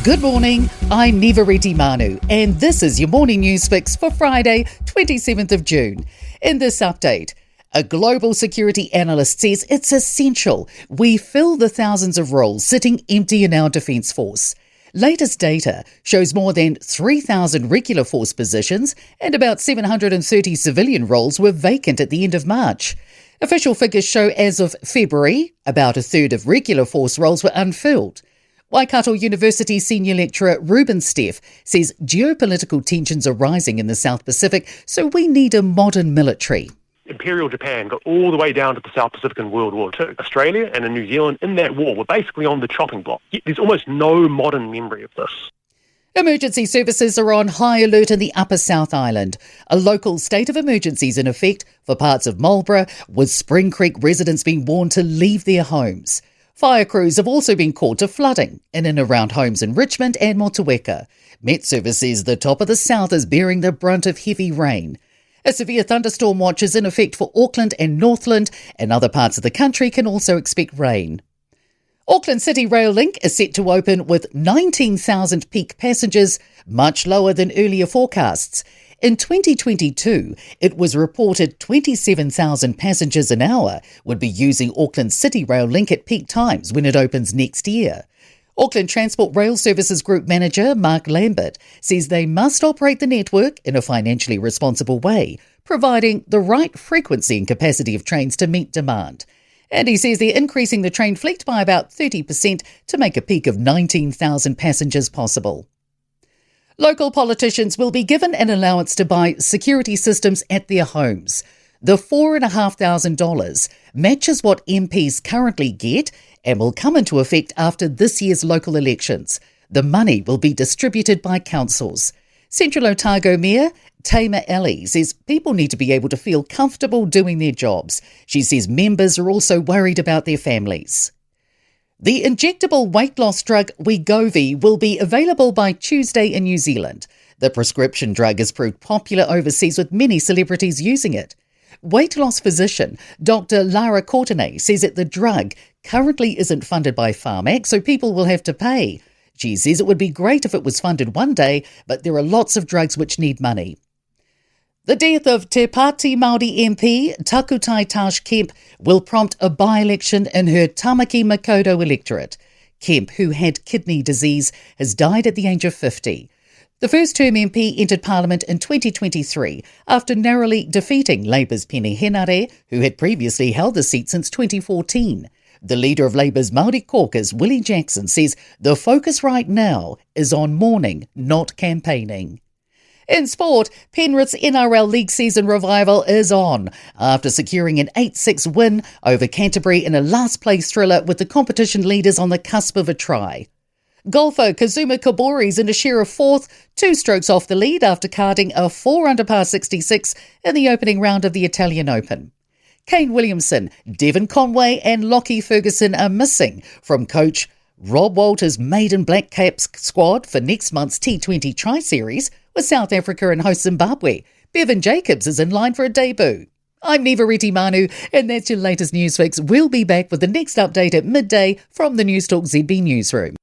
Good morning, I'm Nivariti Manu, and this is your morning news fix for Friday, 27th of June. In this update, a global security analyst says it's essential we fill the thousands of roles sitting empty in our Defence Force. Latest data shows more than 3,000 regular force positions and about 730 civilian roles were vacant at the end of March. Official figures show as of February, about a third of regular force roles were unfilled. Waikato University senior lecturer Ruben Steff says geopolitical tensions are rising in the South Pacific, so we need a modern military. Imperial Japan got all the way down to the South Pacific in World War II. Australia and New Zealand in that war were basically on the chopping block. Yet there's almost no modern memory of this. Emergency services are on high alert in the Upper South Island. A local state of emergency is in effect for parts of Marlborough, with Spring Creek residents being warned to leave their homes. Fire crews have also been called to flooding in and around homes in Richmond and Motueka. Met Service says the top of the south is bearing the brunt of heavy rain. A severe thunderstorm watch is in effect for Auckland and Northland, and other parts of the country can also expect rain. Auckland City Rail Link is set to open with 19,000 peak passengers, much lower than earlier forecasts. In 2022, it was reported 27,000 passengers an hour would be using Auckland City Rail Link at peak times when it opens next year. Auckland Transport Rail Services Group Manager Mark Lambert says they must operate the network in a financially responsible way, providing the right frequency and capacity of trains to meet demand. And he says they're increasing the train fleet by about 30% to make a peak of 19,000 passengers possible. Local politicians will be given an allowance to buy security systems at their homes. The $4,500 matches what MPs currently get and will come into effect after this year's local elections. The money will be distributed by councils. Central Otago Mayor Tamaki Makoto says people need to be able to feel comfortable doing their jobs. She says members are also worried about their families. The injectable weight loss drug Wego will be available by Tuesday in New Zealand. The prescription drug has proved popular overseas with many celebrities using it. Weight loss physician Dr. Lara Courtenay says that the drug currently isn't funded by Pharmac, so people will have to pay. She says it would be great if it was funded one day, but there are lots of drugs which need money. The death of Te Pāti Māori MP Takutai Tash Kemp will prompt a by-election in her Tamaki Makoto electorate. Kemp, who had kidney disease, has died at the age of 50. The first-term MP entered Parliament in 2023 after narrowly defeating Labour's Pene Henare, who had previously held the seat since 2014. The leader of Labour's Māori caucus, Willie Jackson, says the focus right now is on mourning, not campaigning. In sport, Penrith's NRL League season revival is on after securing an 8-6 win over Canterbury in a last-place thriller with the competition leaders on the cusp of a try. Golfer Kazuma Kobori's in a share of fourth, 2 strokes off the lead after carding a 4-under par 66 in the opening round of the Italian Open. Kane Williamson, Devon Conway and Lockie Ferguson are missing from coach Rob Walter's maiden Black Caps squad for next month's T20 Tri-Series with South Africa and host Zimbabwe. Bevan Jacobs is in line for a debut. I'm Nivariti Manu, and that's your latest news fix. We'll be back with the next update at midday from the Newstalk ZB newsroom.